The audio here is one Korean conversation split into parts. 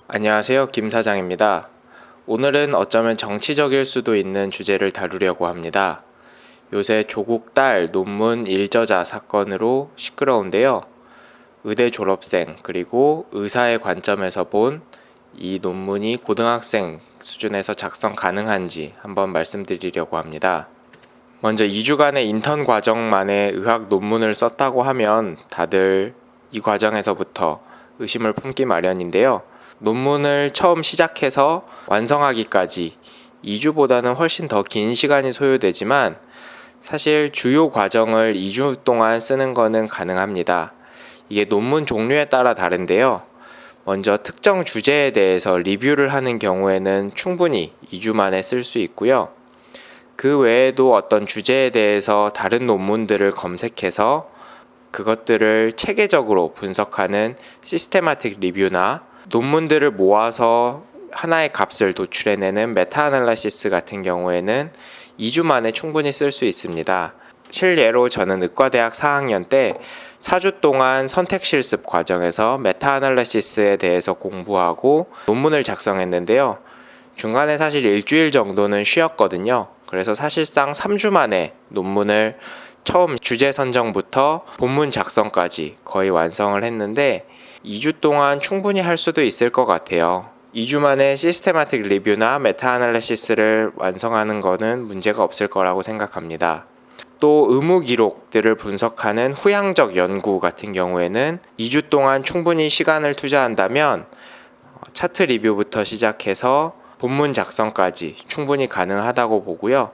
안녕하세요, 김 사장입니다. 오늘은 어쩌면 정치적일 수도 있는 주제를 다루려고 합니다. 요새 조국 딸 논문 일저자 사건으로 시끄러운데요. 의대 졸업생 그리고 의사의 관점에서 본 이 논문이 고등학생 수준에서 작성 가능한지 한번 말씀드리려고 합니다. 먼저 2주간의 인턴 과정 만에 의학 논문을 썼다고 하면 다들 이 과정에서부터 의심을 품기 마련인데요. 논문을 처음 시작해서 완성하기까지 2주보다는 훨씬 더 긴 시간이 소요되지만 사실 주요 과정을 2주 동안 쓰는 것은 가능합니다. 이게 논문 종류에 따라 다른데요. 먼저 특정 주제에 대해서 리뷰를 하는 경우에는 충분히 2주 만에 쓸 수 있고요. 그 외에도 어떤 주제에 대해서 다른 논문들을 검색해서 그것들을 체계적으로 분석하는 시스테마틱 리뷰나 논문들을 모아서 하나의 값을 도출해내는 메타아날리시스 같은 경우에는 2주 만에 충분히 쓸 수 있습니다. 실예로 저는 의과대학 4학년 때 4주 동안 선택실습 과정에서 메타아날리시스에 대해서 공부하고 논문을 작성했는데요. 중간에 사실 일주일 정도는 쉬었거든요. 그래서 사실상 3주 만에 논문을 처음 주제 선정부터 본문 작성까지 거의 완성을 했는데 2주 동안 충분히 할 수도 있을 것 같아요. 2주 만에 시스테마틱 리뷰나 메타아날리시스를 완성하는 것은 문제가 없을 거라고 생각합니다. 또 의무 기록들을 분석하는 후향적 연구 같은 경우에는 2주 동안 충분히 시간을 투자한다면 차트 리뷰부터 시작해서 본문 작성까지 충분히 가능하다고 보고요.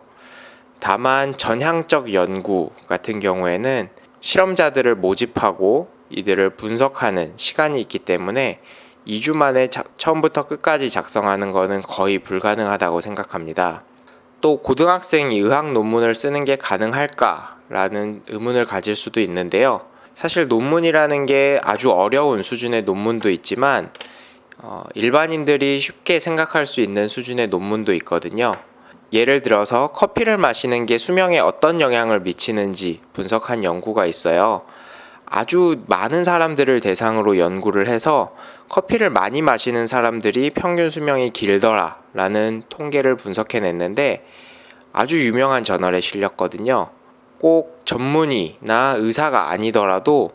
다만 전향적 연구 같은 경우에는 실험자들을 모집하고 이들을 분석하는 시간이 있기 때문에 2주 만에 처음부터 끝까지 작성하는 것은 거의 불가능하다고 생각합니다. 또 고등학생이 의학 논문을 쓰는 게 가능할까라는 의문을 가질 수도 있는데요. 사실 논문이라는 게 아주 어려운 수준의 논문도 있지만 일반인들이 쉽게 생각할 수 있는 수준의 논문도 있거든요. 예를 들어서 커피를 마시는 게 수명에 어떤 영향을 미치는지 분석한 연구가 있어요. 아주 많은 사람들을 대상으로 연구를 해서 커피를 많이 마시는 사람들이 평균 수명이 길더라 라는 통계를 분석해냈는데 아주 유명한 저널에 실렸거든요. 꼭 전문의나 의사가 아니더라도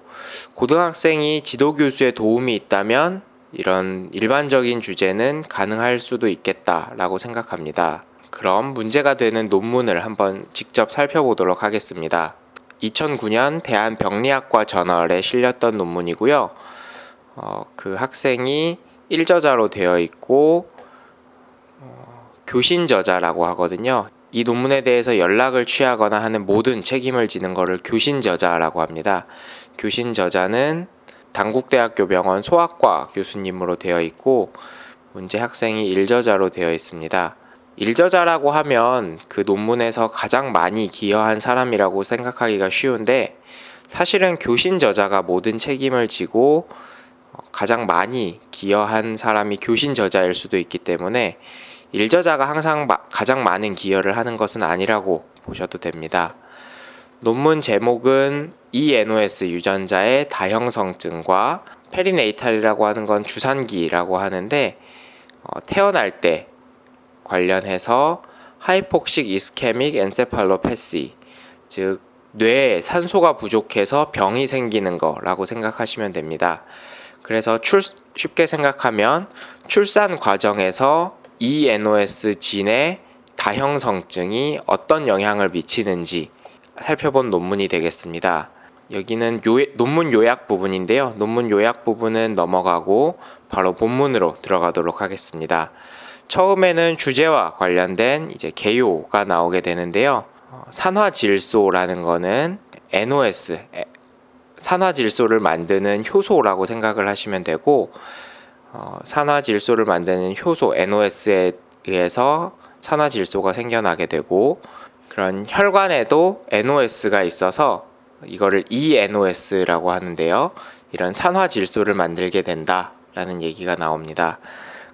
고등학생이 지도교수의 도움이 있다면 이런 일반적인 주제는 가능할 수도 있겠다라고 생각합니다. 그럼 문제가 되는 논문을 한번 직접 살펴보도록 하겠습니다. 2009년 대한병리학과 저널에 실렸던 논문이고요. 그 학생이 1저자로 되어 있고 교신 저자라고 하거든요. 이 논문에 대해서 연락을 취하거나 하는 모든 책임을 지는 것을 교신 저자라고 합니다. 교신 저자는 단국대학교 병원 소아과 교수님으로 되어 있고 문제 학생이 1저자로 되어 있습니다. 1저자라고 하면 그 논문에서 가장 많이 기여한 사람이라고 생각하기가 쉬운데 사실은 교신 저자가 모든 책임을 지고 가장 많이 기여한 사람이 교신 저자일 수도 있기 때문에 1저자가 항상 가장 많은 기여를 하는 것은 아니라고 보셔도 됩니다. 논문 제목은 ENOS 유전자의 다형성증과 페리네이탈이라고 하는 건 주산기라고 하는데 태어날 때 관련해서 하이폭식 이스케믹 엔세팔로패시, 즉 뇌에 산소가 부족해서 병이 생기는 거라고 생각하시면 됩니다. 그래서 쉽게 생각하면 출산 과정에서 ENOS 진의 다형성증이 어떤 영향을 미치는지 살펴본 논문이 되겠습니다. 여기는 논문 요약 부분인데요. 논문 요약 부분은 넘어가고 바로 본문으로 들어가도록 하겠습니다. 처음에는 주제와 관련된 이제 개요가 나오게 되는데요. 산화질소라는 거는 NOS, 산화질소를 만드는 효소라고 생각을 하시면 되고 산화질소를 만드는 효소 NOS에 의해서 산화질소가 생겨나게 되고 그런 혈관에도 NOS가 있어서 이거를 eNOS라고 하는데요. 이런 산화질소를 만들게 된다라는 얘기가 나옵니다.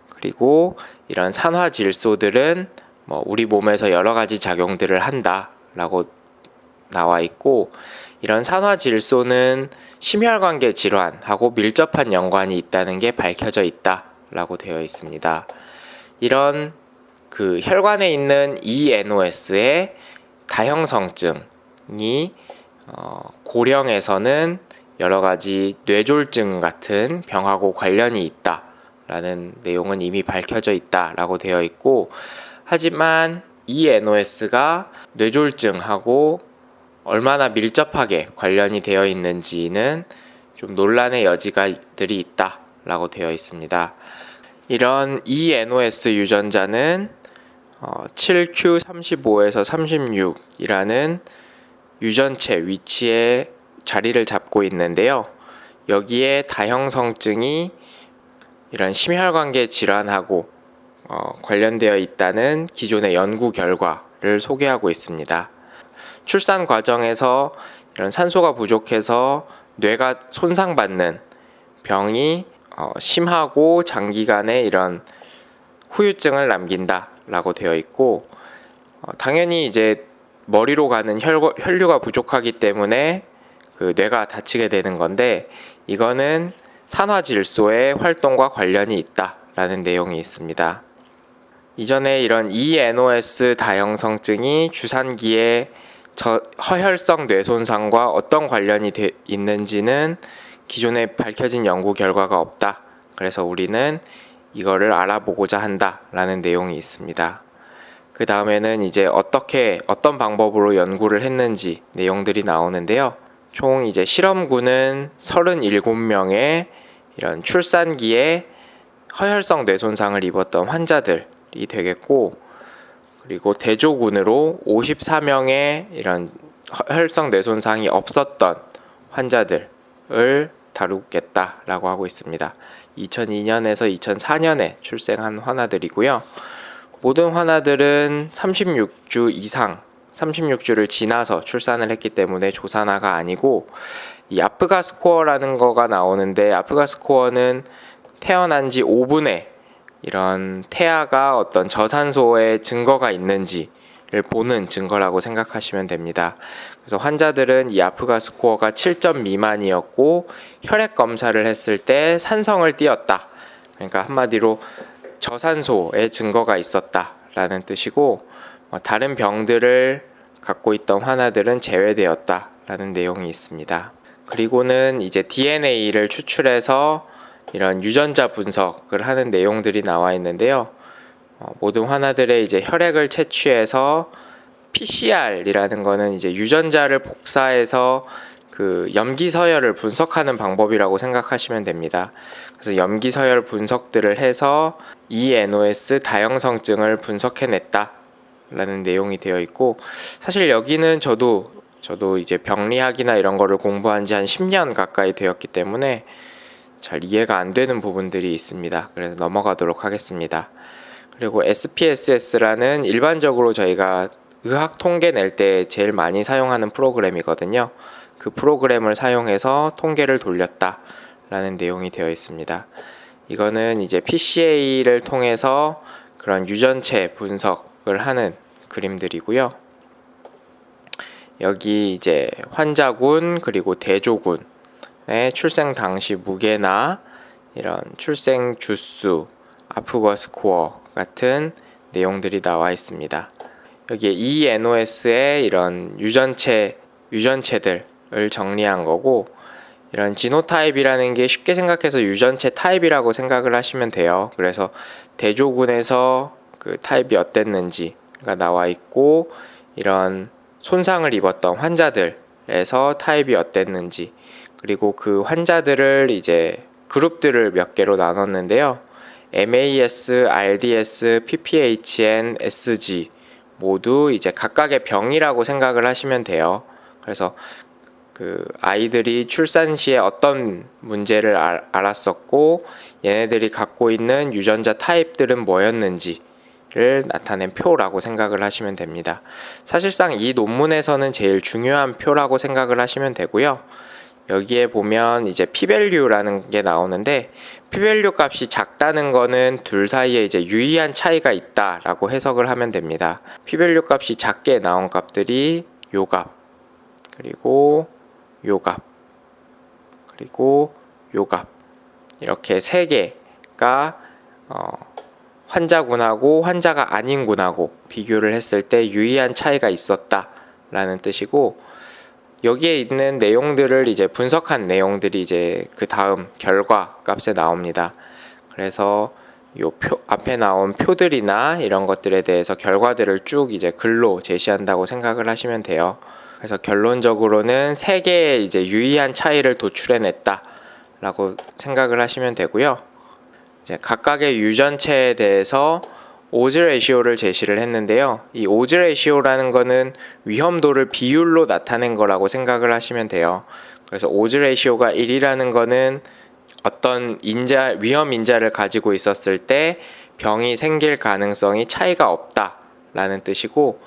그리고 이런 산화질소들은 우리 몸에서 여러 가지 작용들을 한다라고 나와 있고 이런 산화질소는 심혈관계 질환하고 밀접한 연관이 있다는 게 밝혀져 있다라고 되어 있습니다. 이런 그 혈관에 있는 ENOS의 다형성증이 고령에서는 여러 가지 뇌졸중 같은 병하고 관련이 있다라는 내용은 이미 밝혀져 있다라고 되어 있고, 하지만 ENOS가 뇌졸중하고 얼마나 밀접하게 관련이 되어 있는지는 좀 논란의 여지들이 있다라고 되어 있습니다. 이런 ENOS 유전자는 7q35에서 36이라는 유전체 위치에 자리를 잡고 있는데요. 여기에 다형성증이 이런 심혈관계 질환하고 관련되어 있다는 기존의 연구 결과를 소개하고 있습니다. 출산 과정에서 이런 산소가 부족해서 뇌가 손상받는 병이 심하고 장기간의 이런 후유증을 남긴다라고 되어 있고, 당연히 이제 머리로 가는 혈류가 부족하기 때문에 그 뇌가 다치게 되는 건데, 이거는 산화질소의 활동과 관련이 있다라는 내용이 있습니다. 이전에 이런 ENOS 다형성증이 주산기에 허혈성 뇌손상과 어떤 관련이 있는지는 기존에 밝혀진 연구 결과가 없다. 그래서 우리는 이거를 알아보고자 한다라는 내용이 있습니다. 그 다음에는 이제 어떤 방법으로 연구를 했는지 내용들이 나오는데요. 총 이제 실험군은 37명의 이런 출산기에 허혈성 뇌손상을 입었던 환자들이 되겠고, 그리고 대조군으로 54명의 이런 혈성 뇌손상이 없었던 환자들을 다루겠다라고 하고 있습니다. 2002년에서 2004년에 출생한 환자들이고요. 모든 환자들은 36주 이상, 36주를 지나서 출산을 했기 때문에 조산아가 아니고, 이 아프가 스코어라는 거가 나오는데, 아프가 스코어는 태어난 지 5분에 이런 태아가 어떤 저산소의 증거가 있는지를 보는 증거라고 생각하시면 됩니다. 그래서 환자들은 이 아프가 스코어가 7점 미만이었고 혈액 검사를 했을 때 산성을 띄었다. 그러니까 한마디로 저산소의 증거가 있었다라는 뜻이고, 다른 병들을 갖고 있던 환자들은 제외되었다라는 내용이 있습니다. 그리고는 이제 DNA를 추출해서 이런 유전자 분석을 하는 내용들이 나와 있는데요. 모든 환자들의 이제 혈액을 채취해서 PCR이라는 거는 이제 유전자를 복사해서 그 염기 서열을 분석하는 방법이라고 생각하시면 됩니다. 그래서 염기 서열 분석들을 해서 ENOS 다형성증을 분석해냈다라는 내용이 되어 있고, 사실 여기는 저도 이제 병리학이나 이런 거를 공부한 지 한 10년 가까이 되었기 때문에 잘 이해가 안 되는 부분들이 있습니다. 그래서 넘어가도록 하겠습니다. 그리고 SPSS라는 일반적으로 저희가 의학 통계 낼 때 제일 많이 사용하는 프로그램이거든요. 그 프로그램을 사용해서 통계를 돌렸다라는 내용이 되어 있습니다. 이거는 이제 PCA를 통해서 그런 유전체 분석을 하는 그림들이고요. 여기 이제 환자군 그리고 대조군 출생 당시 무게나 이런 출생 주수, 아프거 스코어 같은 내용들이 나와 있습니다. 여기에 ENOS의 이런 유전체들을 정리한 거고, 이런 지노타입이라는 게 쉽게 생각해서 유전체 타입이라고 생각을 하시면 돼요. 그래서 대조군에서 그 타입이 어땠는지가 나와 있고, 이런 손상을 입었던 환자들에서 타입이 어땠는지, 그리고 그 환자들을 이제 그룹들을 몇 개로 나눴는데요. MAS, RDS, PPHN, SG 모두 이제 각각의 병이라고 생각을 하시면 돼요. 그래서 그 아이들이 출산 시에 어떤 문제를 알았었고, 얘네들이 갖고 있는 유전자 타입들은 뭐였는지를 나타낸 표라고 생각을 하시면 됩니다. 사실상 이 논문에서는 제일 중요한 표라고 생각을 하시면 되고요. 여기에 보면 이제 p-value라는 게 나오는데, p-value 값이 작다는 거는 둘 사이에 이제 유의한 차이가 있다라고 해석을 하면 됩니다. p-value 값이 작게 나온 값들이 요 값, 그리고 요 값, 그리고 요 값, 이렇게 세 개가 환자군하고 환자가 아닌 군하고 비교를 했을 때 유의한 차이가 있었다 라는 뜻이고, 여기에 있는 내용들을 이제 분석한 내용들이 이제 그 다음 결과 값에 나옵니다. 그래서 요 앞에 나온 표들이나 이런 것들에 대해서 결과들을 쭉 이제 글로 제시한다고 생각을 하시면 돼요. 그래서 결론적으로는 세 개의 이제 유의한 차이를 도출해냈다 라고 생각을 하시면 되고요. 이제 각각의 유전체에 대해서 오즈 레시오를 제시를 했는데요. 이 오즈 레시오라는 거는 위험도를 비율로 나타낸 거라고 생각을 하시면 돼요. 그래서 오즈 레시오가 1이라는 거는 어떤 위험 인자를 가지고 있었을 때 병이 생길 가능성이 차이가 없다 라는 뜻이고,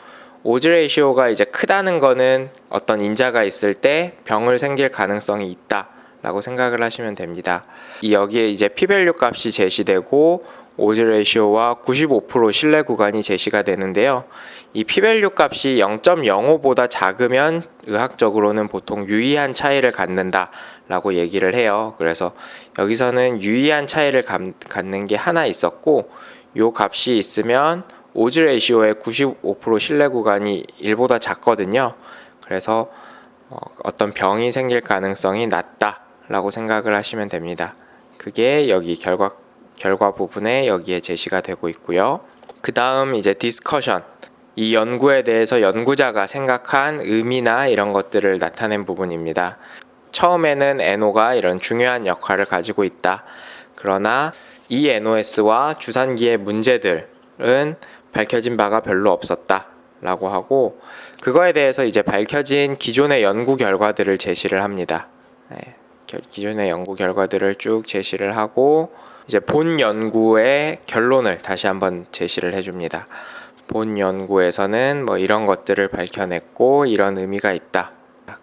오즈 레시오가 이제 크다는 거는 어떤 인자가 있을 때 병을 생길 가능성이 있다 라고 생각을 하시면 됩니다. 여기에 이제 p-밸류 값이 제시되고 오즈 레시오와 95% 신뢰 구간이 제시가 되는데요. 이 p-밸류 값이 0.05보다 작으면 의학적으로는 보통 유의한 차이를 갖는다 라고 얘기를 해요. 그래서 여기서는 유의한 차이를 갖는 게 하나 있었고, 요 값이 있으면 오즈 레시오의 95% 신뢰 구간이 1보다 작거든요. 그래서 어떤 병이 생길 가능성이 낮다 라고 생각을 하시면 됩니다. 그게 여기 결과 부분에 여기에 제시가 되고 있고요. 그 다음 이제 디스커션, 이 연구에 대해서 연구자가 생각한 의미나 이런 것들을 나타낸 부분입니다. 처음에는 NO가 이런 중요한 역할을 가지고 있다. 그러나 이 NOS와 주산기의 문제들은 밝혀진 바가 별로 없었다 라고 하고, 그거에 대해서 이제 밝혀진 기존의 연구 결과들을 제시를 합니다. 기존의 연구 결과들을 쭉 제시를 하고, 이제 본 연구의 결론을 다시 한번 제시를 해줍니다. 본 연구에서는 뭐 이런 것들을 밝혀냈고 이런 의미가 있다.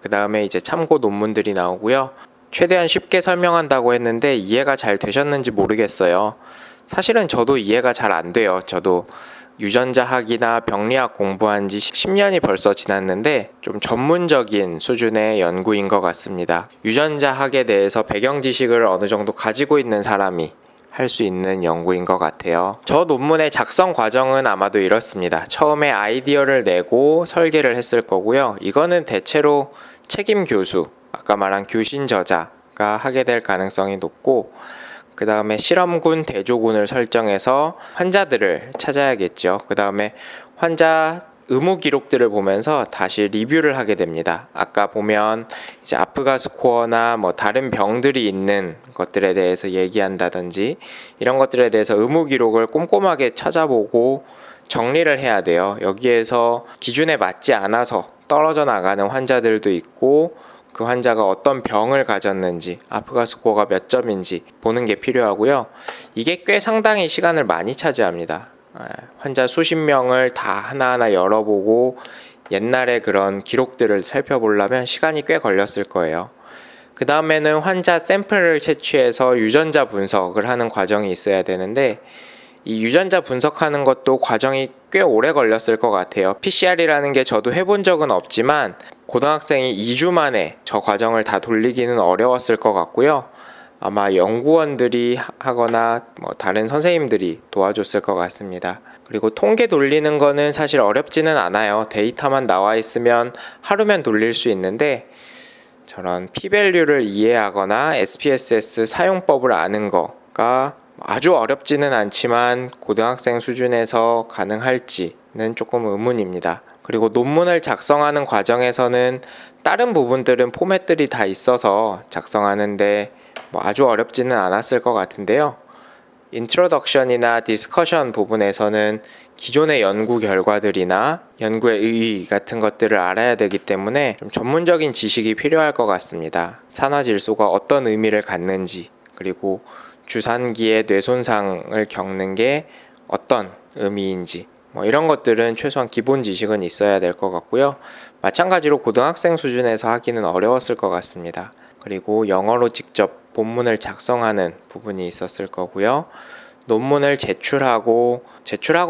그 다음에 이제 참고 논문들이 나오고요. 최대한 쉽게 설명한다고 했는데 이해가 잘 되셨는지 모르겠어요. 사실은 저도 이해가 잘 안 돼요. 저도 유전자학이나 병리학 공부한 지 10년이 벌써 지났는데 좀 전문적인 수준의 연구인 것 같습니다. 유전자학에 대해서 배경 지식을 어느 정도 가지고 있는 사람이 할 수 있는 연구인 것 같아요. 저 논문의 작성 과정은 아마도 이렇습니다. 처음에 아이디어를 내고 설계를 했을 거고요. 이거는 대체로 책임 교수, 아까 말한 교신 저자가 하게 될 가능성이 높고, 그 다음에 실험군, 대조군을 설정해서 환자들을 찾아야겠죠. 그 다음에 환자 의무 기록들을 보면서 다시 리뷰를 하게 됩니다. 아까 보면 이제 아프가 스코어나 뭐 다른 병들이 있는 것들에 대해서 얘기한다든지 이런 것들에 대해서 의무 기록을 꼼꼼하게 찾아보고 정리를 해야 돼요. 여기에서 기준에 맞지 않아서 떨어져 나가는 환자들도 있고, 그 환자가 어떤 병을 가졌는지, 아프가 스코어가 몇 점인지 보는 게 필요하고요. 이게 꽤 상당히 시간을 많이 차지합니다. 환자 수십 명을 다 하나하나 열어보고 옛날에 그런 기록들을 살펴보려면 시간이 꽤 걸렸을 거예요. 그 다음에는 환자 샘플을 채취해서 유전자 분석을 하는 과정이 있어야 되는데, 이 유전자 분석하는 것도 과정이 꽤 오래 걸렸을 것 같아요. PCR이라는 게 저도 해본 적은 없지만 고등학생이 2주 만에 저 과정을 다 돌리기는 어려웠을 것 같고요. 아마 연구원들이 하거나 뭐 다른 선생님들이 도와줬을 것 같습니다. 그리고 통계 돌리는 거는 사실 어렵지는 않아요. 데이터만 나와 있으면 하루면 돌릴 수 있는데, 저런 p-밸류를 이해하거나 SPSS 사용법을 아는 거가 아주 어렵지는 않지만 고등학생 수준에서 가능할지는 조금 의문입니다. 그리고 논문을 작성하는 과정에서는 다른 부분들은 포맷들이 다 있어서 작성하는데 뭐 아주 어렵지는 않았을 것 같은데요. 인트로덕션이나 디스커션 부분에서는 기존의 연구 결과들이나 연구의 의의 같은 것들을 알아야 되기 때문에 좀 전문적인 지식이 필요할 것 같습니다. 산화질소가 어떤 의미를 갖는지, 그리고 주산기의 뇌손상을 겪는 게 어떤 의미인지, 뭐 이런 것들은 최소한 기본 지식은 있어야 될 것 같고요. 마찬가지로 고등학생 수준에서 하기는 어려웠을 것 같습니다. 그리고 영어로 직접 본문을 작성하는 부분이 있었을 거고요. 논문을 제출하고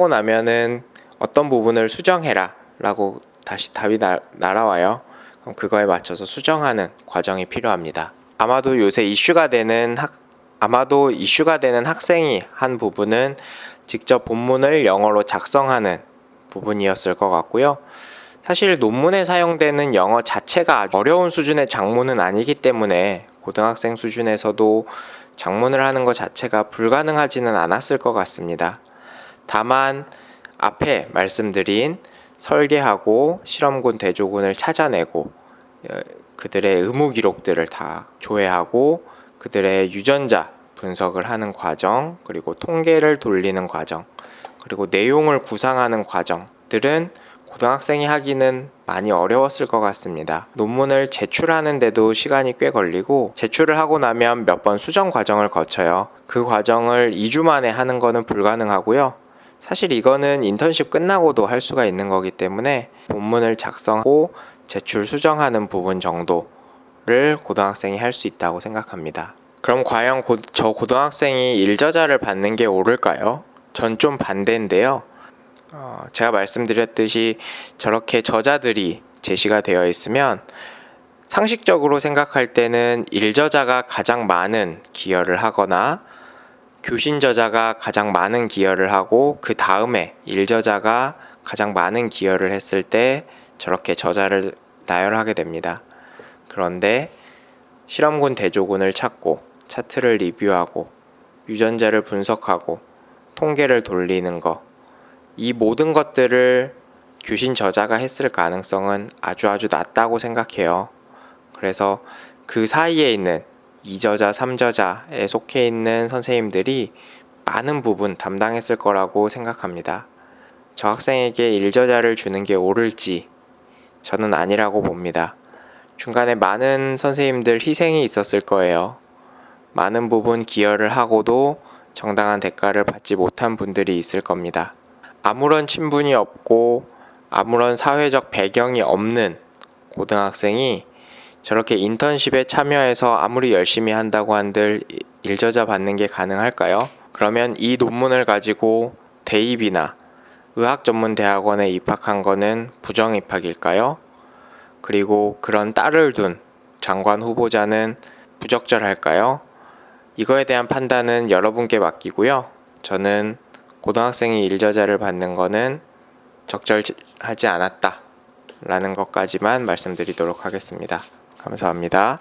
나면은 어떤 부분을 수정해라 라고 다시 답이 날아와요. 그럼 그거에 맞춰서 수정하는 과정이 필요합니다. 아마도 요새 이슈가 되는 학생이 한 부분은 직접 본문을 영어로 작성하는 부분이었을 것 같고요. 사실 논문에 사용되는 영어 자체가 아주 어려운 수준의 작문은 아니기 때문에 고등학생 수준에서도 작문을 하는 것 자체가 불가능하지는 않았을 것 같습니다. 다만 앞에 말씀드린 설계하고 실험군 대조군을 찾아내고 그들의 의무 기록들을 다 조회하고 그들의 유전자 분석을 하는 과정, 그리고 통계를 돌리는 과정, 그리고 내용을 구상하는 과정들은 고등학생이 하기는 많이 어려웠을 것 같습니다. 논문을 제출하는데도 시간이 꽤 걸리고 제출을 하고 나면 몇 번 수정 과정을 거쳐요. 그 과정을 2주 만에 하는 거는 불가능하고요. 사실 이거는 인턴십 끝나고도 할 수가 있는 거기 때문에 본문을 작성하고 제출 수정하는 부분 정도를 고등학생이 할 수 있다고 생각합니다. 그럼 과연 저 고등학생이 일저자를 받는 게 옳을까요? 전 좀 반대인데요. 제가 말씀드렸듯이 저렇게 저자들이 제시가 되어 있으면 상식적으로 생각할 때는 일저자가 가장 많은 기여를 하거나 교신 저자가 가장 많은 기여를 하고 그 다음에 일저자가 가장 많은 기여를 했을 때 저렇게 저자를 나열하게 됩니다. 그런데 실험군 대조군을 찾고 차트를 리뷰하고 유전자를 분석하고 통계를 돌리는 거, 이 모든 것들을 교신 저자가 했을 가능성은 아주 낮다고 생각해요. 그래서 그 사이에 있는 2저자, 3저자에 속해 있는 선생님들이 많은 부분 담당했을 거라고 생각합니다. 저 학생에게 1저자를 주는 게 옳을지 저는 아니라고 봅니다. 중간에 많은 선생님들 희생이 있었을 거예요. 많은 부분 기여를 하고도 정당한 대가를 받지 못한 분들이 있을 겁니다. 아무런 친분이 없고 아무런 사회적 배경이 없는 고등학생이 저렇게 인턴십에 참여해서 아무리 열심히 한다고 한들 일저자 받는 게 가능할까요? 그러면 이 논문을 가지고 대입이나 의학전문대학원에 입학한 거는 부정입학일까요? 그리고 그런 딸을 둔 장관 후보자는 부적절할까요? 이거에 대한 판단은 여러분께 맡기고요. 저는 고등학생이 일저자를 받는 거는 적절하지 않았다 라는 것까지만 말씀드리도록 하겠습니다. 감사합니다.